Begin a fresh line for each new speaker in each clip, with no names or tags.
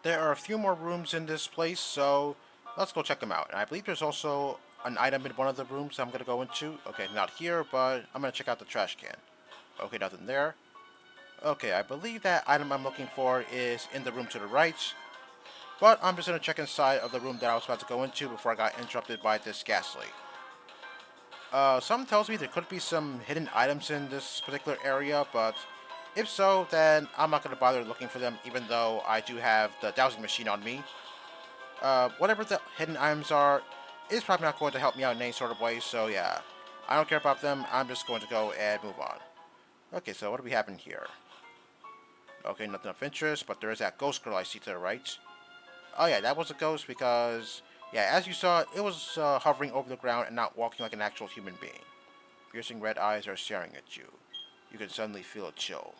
There are a few more rooms in this place, so let's go check them out. And I believe there's also an item in one of the rooms I'm going to go into. Okay, not here, but I'm going to check out the trash can. Okay, nothing there. Okay, I believe that item I'm looking for is in the room to the right, but I'm just going to check inside of the room that I was about to go into before I got interrupted by this gas leak. Something tells me there could be some hidden items in this particular area, but if so, then I'm not going to bother looking for them, even though I do have the dowsing machine on me. Whatever the hidden items are, is probably not going to help me out in any sort of way, so yeah. I don't care about them, I'm just going to go and move on. Okay, so what do we have in here? Okay, nothing of interest, but there is that ghost girl I see to the right. Oh yeah, that was a ghost because, yeah, as you saw, it was hovering over the ground and not walking like an actual human being. Piercing red eyes are staring at you. You can suddenly feel a chill.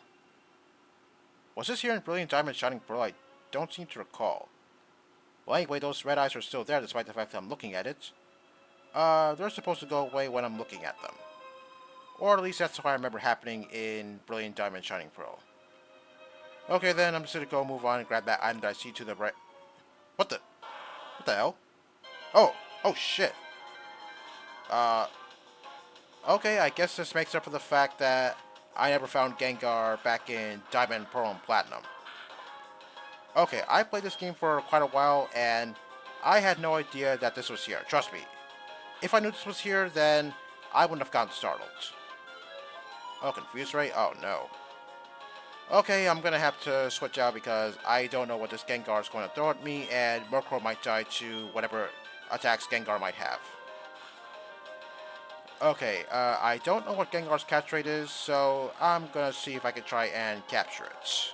Was this here in Brilliant Diamond Shining Pearl? I don't seem to recall. Well, anyway, those red eyes are still there despite the fact that I'm looking at it. They're supposed to go away when I'm looking at them. Or at least that's what I remember happening in Brilliant Diamond Shining Pearl. Okay, then I'm just gonna go move on and grab that item that I see to the right. What the? What the hell? Oh, oh shit. Uh, okay, I guess this makes up for the fact that I never found Gengar back in Diamond, Pearl, and Platinum. Okay, I played this game for quite a while, and I had no idea that this was here. Trust me. If I knew this was here, then I wouldn't have gotten startled. Oh, confused rate? Oh, no. Okay, I'm gonna have to switch out because I don't know what this Gengar is going to throw at me, and Murkrow might die to whatever attacks Gengar might have. Okay, I don't know what Gengar's catch rate is, so I'm gonna see if I can try and capture it.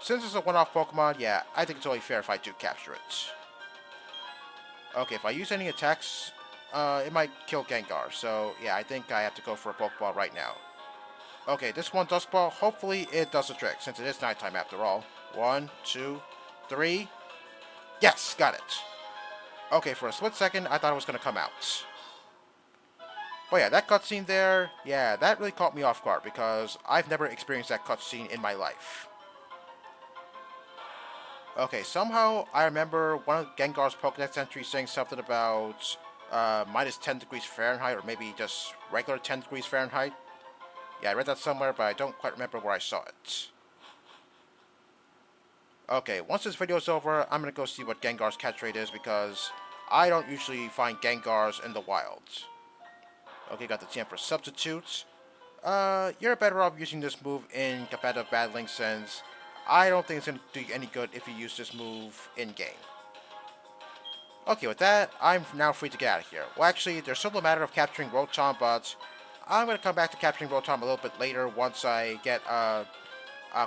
Since it's a one-off Pokemon, yeah, I think it's only fair if I do capture it. Okay, if I use any attacks, it might kill Gengar, so yeah, I think I have to go for a Pokeball right now. Okay, this one Dusk Ball, hopefully it does the trick, since it is nighttime after all. One, two, three. Yes, got it. Okay, for a split second, I thought it was going to come out. But yeah, that cutscene there, yeah, that really caught me off guard, because I've never experienced that cutscene in my life. Okay, somehow I remember one of Gengar's Pokédex entries saying something about minus 10 degrees Fahrenheit, or maybe just regular 10 degrees Fahrenheit. Yeah, I read that somewhere, but I don't quite remember where I saw it. Okay, once this video is over, I'm going to go see what Gengar's catch rate is, because I don't usually find Gengars in the wilds. Okay, got the TM for substitutes. You're better off using this move in competitive battling, since I don't think it's going to do you any good if you use this move in-game. Okay, with that, I'm now free to get out of here. Well, actually, there's still a matter of capturing Rotom, but I'm going to come back to capturing Rotom a little bit later once I get a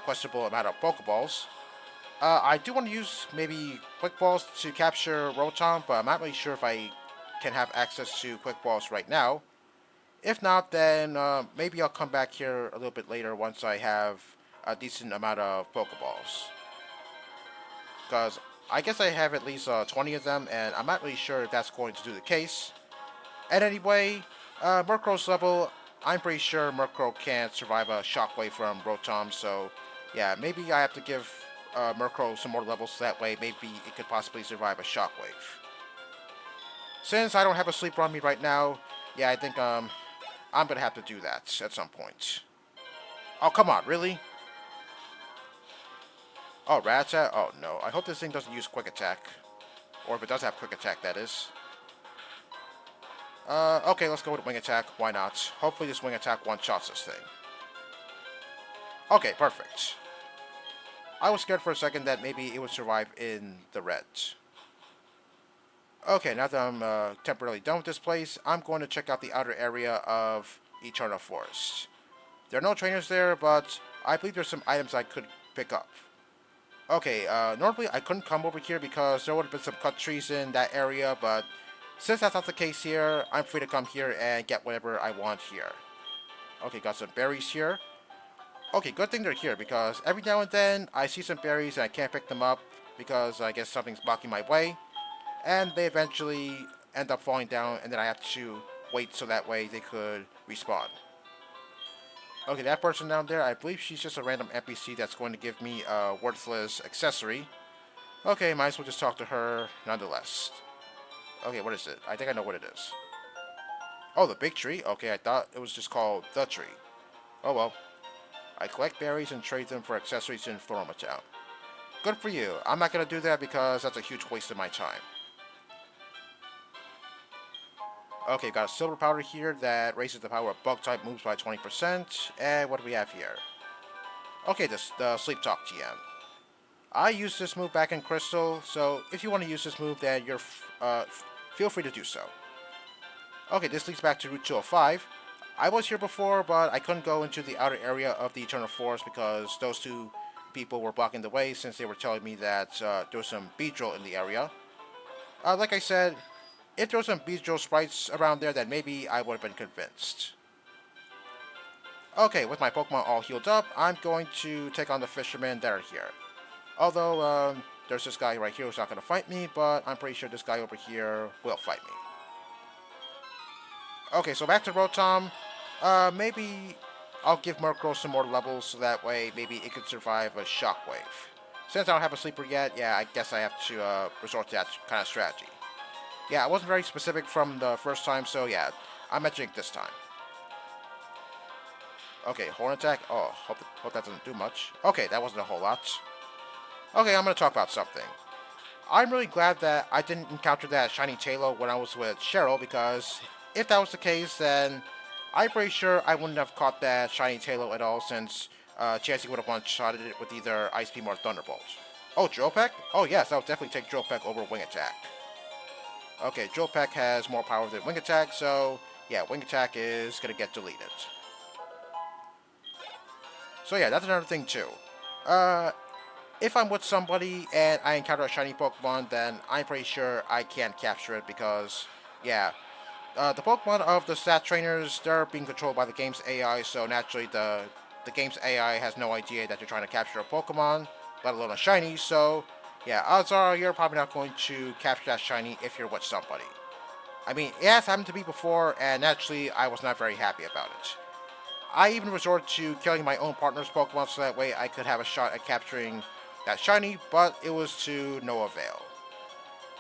questionable amount of Pokeballs. I do want to use maybe Quick Balls to capture Rotom, but I'm not really sure if I can have access to Quick Balls right now. If not, then maybe I'll come back here a little bit later once I have a decent amount of Pokeballs. Because I guess I have at least 20 of them, and I'm not really sure if that's going to do the case. And anyway, Murkrow's level, I'm pretty sure Murkrow can't survive a Shockwave from Rotom, so yeah, maybe I have to give Murkrow some more levels so that way maybe it could possibly survive a Shockwave. Since I don't have a sleeper on me right now, yeah, I think I'm gonna have to do that at some point. Oh, come on, really? Oh, Rattata? Oh, no. I hope this thing doesn't use Quick Attack. Or if it does have Quick Attack, that is. Okay, let's go with Wing Attack. Why not? Hopefully this Wing Attack one-shots this thing. Okay, perfect. I was scared for a second that maybe it would survive in the red. Okay, now that I'm temporarily done with this place, I'm going to check out the outer area of Eternal Forest. There are no trainers there, but I believe there's some items I could pick up. Okay, normally I couldn't come over here because there would have been some cut trees in that area, but since that's not the case here, I'm free to come here and get whatever I want here. Okay, got some berries here. Okay, good thing they're here because every now and then I see some berries and I can't pick them up because I guess something's blocking my way, and they eventually end up falling down, and then I have to wait so that way they could respawn. Okay, that person down there, I believe she's just a random NPC that's going to give me a worthless accessory. Okay, might as well just talk to her nonetheless. Okay, what is it? I think I know what it is. Oh, the big tree? Okay, I thought it was just called the tree. Oh well. I collect berries and trade them for accessories in Floroma Town. Good for you. I'm not gonna do that because that's a huge waste of my time. Okay, got a silver powder here that raises the power of bug type moves by 20%. And what do we have here? Okay, this the Sleep Talk GM. I used this move back in Crystal, so if you want to use this move, then feel free to do so. Okay, this leads back to Route 205. I was here before, but I couldn't go into the outer area of the Eternal Forest because those two people were blocking the way since they were telling me that there was some Beedrill in the area. Like I said, if there was some Beedrill sprites around there, then maybe I would have been convinced. Okay, with my Pokemon all healed up, I'm going to take on the fishermen that are here. Although, there's this guy right here who's not going to fight me, but I'm pretty sure this guy over here will fight me. Okay, so back to Rotom. Maybe I'll give Murkrow some more levels so that way maybe it could survive a Shockwave. Since I don't have a sleeper yet, yeah, I guess I have to resort to that kind of strategy. Yeah, I wasn't very specific from the first time, so yeah, I'm mentioning it this time. Okay, Horn Attack. Oh, hope that doesn't do much. Okay, that wasn't a whole lot. Okay, I'm going to talk about something. I'm really glad that I didn't encounter that shiny Taillow when I was with Cheryl, because if that was the case, then I'm pretty sure I wouldn't have caught that shiny Taillow at all, since Chansey would have one-shotted it with either Ice Beam or Thunderbolt. Oh, Drill Peck? Oh yes, I would definitely take Drill Peck over Wing Attack. Okay, Drill Peck has more power than Wing Attack, so yeah, Wing Attack is going to get deleted. So yeah, that's another thing too. Uh, if I'm with somebody and I encounter a shiny Pokemon, then I'm pretty sure I can't capture it because, yeah, the Pokemon of the stat trainers, they're being controlled by the game's AI, so naturally the game's AI has no idea that you're trying to capture a Pokemon, let alone a shiny, so yeah, odds are you're probably not going to capture that shiny if you're with somebody. I mean, it has happened to me before, and naturally I was not very happy about it. I even resorted to killing my own partner's Pokemon so that way I could have a shot at capturing that shiny, but it was to no avail.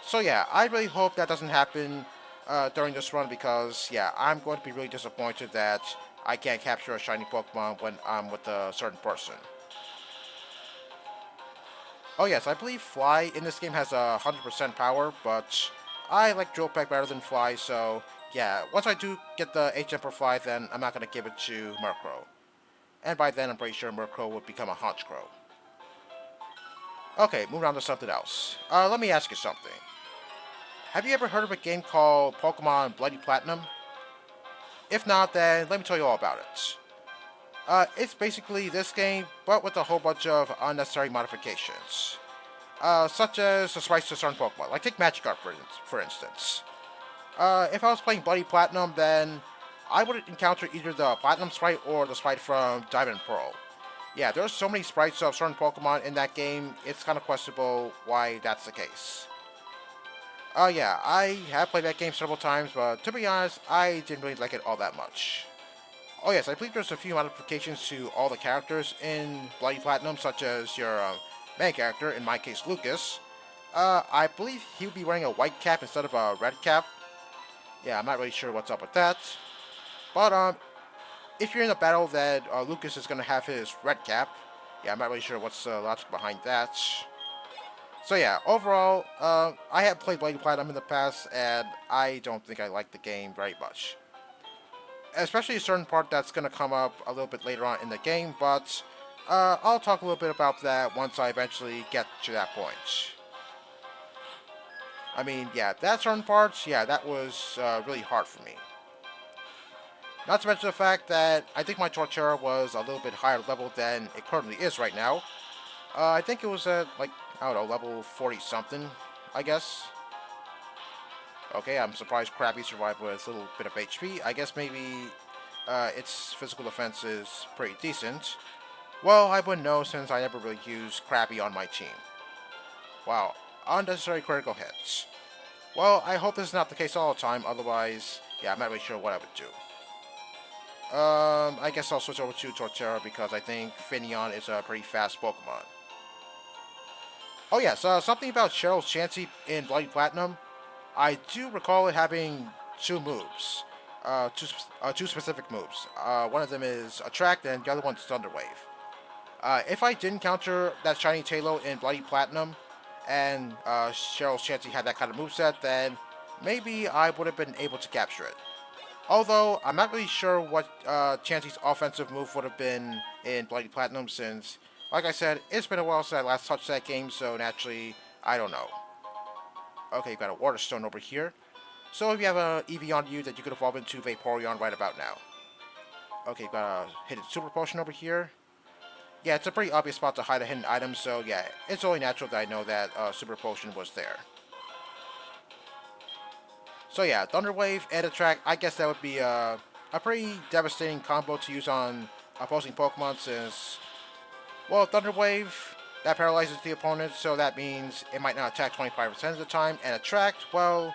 So yeah, I really hope that doesn't happen during this run because yeah, I'm going to be really disappointed that I can't capture a shiny Pokemon when I'm with a certain person. Oh yes, I believe Fly in this game has 100% power, but I like Drill Peck better than Fly, so yeah, once I do get the HM for Fly, then I'm not going to give it to Murkrow. And by then, I'm pretty sure Murkrow would become a Honchkrow. Okay, moving on to something else. Let me ask you something. Have you ever heard of a game called Pokemon Bloody Platinum? If not, then let me tell you all about it. It's basically this game, but with a whole bunch of unnecessary modifications. Such as the sprites to certain Pokemon. Like take Magikarp for instance. If I was playing Bloody Platinum, then I would encounter either the Platinum sprite or the sprite from Diamond and Pearl. Yeah, there's so many sprites of certain Pokemon in that game, it's kind of questionable why that's the case. Yeah, I have played that game several times, but to be honest, I didn't really like it all that much. Oh yes, I believe there's a few modifications to all the characters in Bloody Platinum, such as your main character, in my case Lucas. I believe he would be wearing a white cap instead of a red cap. Yeah, I'm not really sure what's up with that. But if you're in a battle that Lucas is going to have his red cap, yeah, I'm not really sure what's the logic behind that. So yeah, overall, I have played Blade Platinum in the past, and I don't think I like the game very much. Especially a certain part that's going to come up a little bit later on in the game, but I'll talk a little bit about that once I eventually get to that point. I mean, yeah, that certain parts, yeah, that was really hard for me. Not to mention the fact that I think my Torterra was a little bit higher level than it currently is right now. I think it was at, like, I don't know, level 40 something, I guess. Okay, I'm surprised Krabby survived with a little bit of HP. I guess maybe its physical defense is pretty decent. Well, I wouldn't know since I never really used Krabby on my team. Wow, unnecessary critical hits. Well, I hope this is not the case all the time, otherwise, yeah, I'm not really sure what I would do. I guess I'll switch over to Torterra because I think Finneon is a pretty fast Pokemon. Oh yes, something about Cheryl's Chansey in Bloody Platinum. I do recall it having two moves, two specific moves. One of them is Attract, and the other one's Thunder Wave. If I did encounter that shiny Taillow in Bloody Platinum, and Cheryl's Chansey had that kind of moveset, then maybe I would have been able to capture it. Although, I'm not really sure what Chansey's offensive move would have been in Bloody Platinum since, like I said, it's been a while since I last touched that game, so naturally, I don't know. Okay, you've got a Water Stone over here. So if you have a EV on you, that you could evolve into Vaporeon right about now. Okay, you've got a hidden Super Potion over here. Yeah, it's a pretty obvious spot to hide a hidden item, so yeah, it's only natural that I know that Super Potion was there. So yeah, Thunder Wave and Attract, I guess that would be a pretty devastating combo to use on opposing Pokemon since, well, Thunder Wave, that paralyzes the opponent, so that means it might not attack 25% of the time, and Attract, well,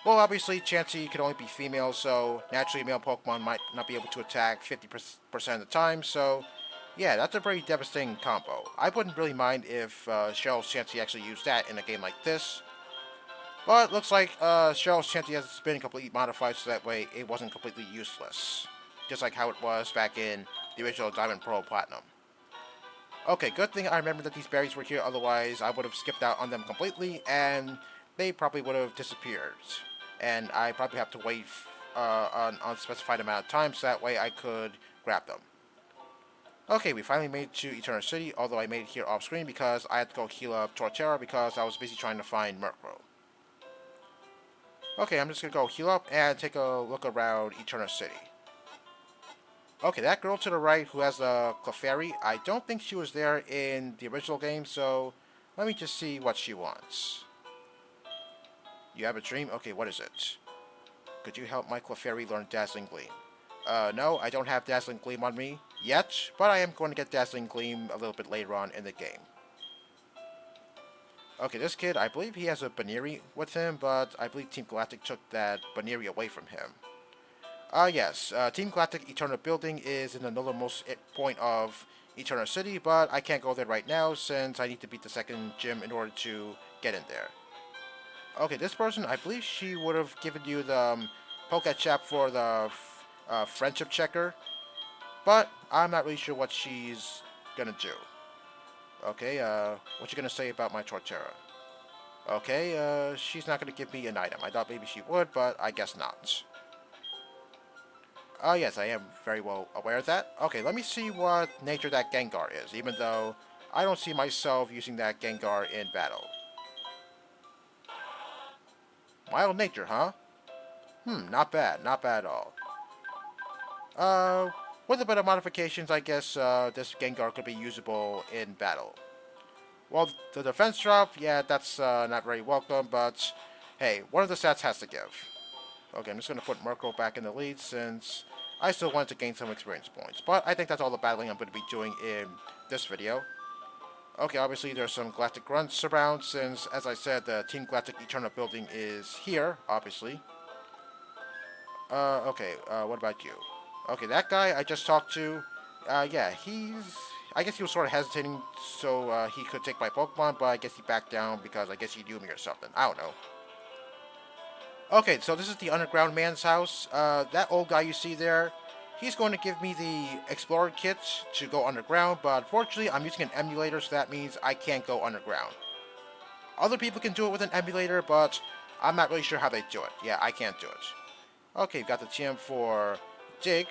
obviously Chansey could only be female, so naturally male Pokemon might not be able to attack 50% of the time, so yeah, that's a pretty devastating combo. I wouldn't really mind if Cheryl's Chansey actually used that in a game like this. But looks like Cheryl's Chansey has been completely modified so that way it wasn't completely useless. Just like how it was back in the original Diamond Pearl Platinum. Okay, good thing I remember that these berries were here, otherwise I would have skipped out on them completely and they probably would have disappeared. And I probably have to wait an unspecified amount of time so that way I could grab them. Okay, we finally made it to Eternal City, although I made it here off screen because I had to go heal up Torterra because I was busy trying to find Murkrow. Okay, I'm just gonna go heal up and take a look around Eternal City. Okay, that girl to the right who has a Clefairy, I don't think she was there in the original game, so let me just see what she wants. You have a dream? Okay, what is it? Could you help my Clefairy learn Dazzling Gleam? No, I don't have Dazzling Gleam on me yet, but I am going to get Dazzling Gleam a little bit later on in the game. Okay, this kid, I believe he has a Baneri with him, but I believe Team Galactic took that Baneri away from him. Yes, Team Galactic Eternal Building is in the northernmost point of Eternal City, but I can't go there right now since I need to beat the second gym in order to get in there. Okay, this person, I believe she would have given you the Pokechap for the friendship checker, but I'm not really sure what she's gonna do. Okay, what you gonna say about my Torterra? Okay, she's not gonna give me an item. I thought maybe she would, but I guess not. Yes, I am very well aware of that. Okay, let me see what nature that Gengar is, even though I don't see myself using that Gengar in battle. Mild nature, huh? Not bad. Not bad at all. With a bit of modifications, I guess this Gengar could be usable in battle. Well, the defense drop, yeah, that's not very welcome, but hey, one of the stats has to give. Okay, I'm just going to put Murkrow back in the lead since I still wanted to gain some experience points. But I think that's all the battling I'm going to be doing in this video. Okay, obviously there's some Galactic Grunts around since, as I said, the Team Galactic Eternal Building is here, obviously. Okay, what about you? Okay, that guy I just talked to, yeah, I guess he was sort of hesitating so he could take my Pokemon, but I guess he backed down because I guess he knew me or something. I don't know. Okay, so this is the Underground Man's house. That old guy you see there, he's going to give me the Explorer kit to go underground, but unfortunately I'm using an emulator, so that means I can't go underground. Other people can do it with an emulator, but I'm not really sure how they do it. Yeah, I can't do it. Okay, we've got the TM for Dig.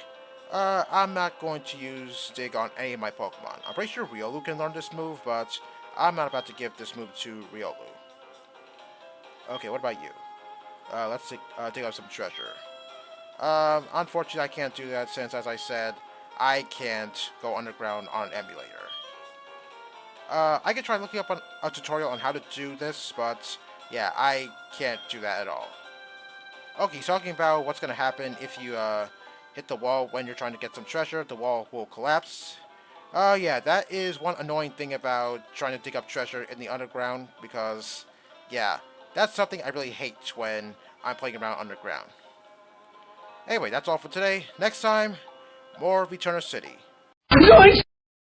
I'm not going to use Dig on any of my Pokemon. I'm pretty sure Riolu can learn this move, but I'm not about to give this move to Riolu. Okay, what about you? Let's dig up some treasure. Unfortunately, I can't do that since, as I said, I can't go underground on an emulator. I could try looking up a tutorial on how to do this, but yeah, I can't do that at all. Okay, he's talking about what's going to happen if you hit the wall when you're trying to get some treasure. The wall will collapse. Yeah, that is one annoying thing about trying to dig up treasure in the underground, because, yeah, that's something I really hate when I'm playing around underground. Anyway, that's all for today. Next time, more of Eternal City.
Yoink!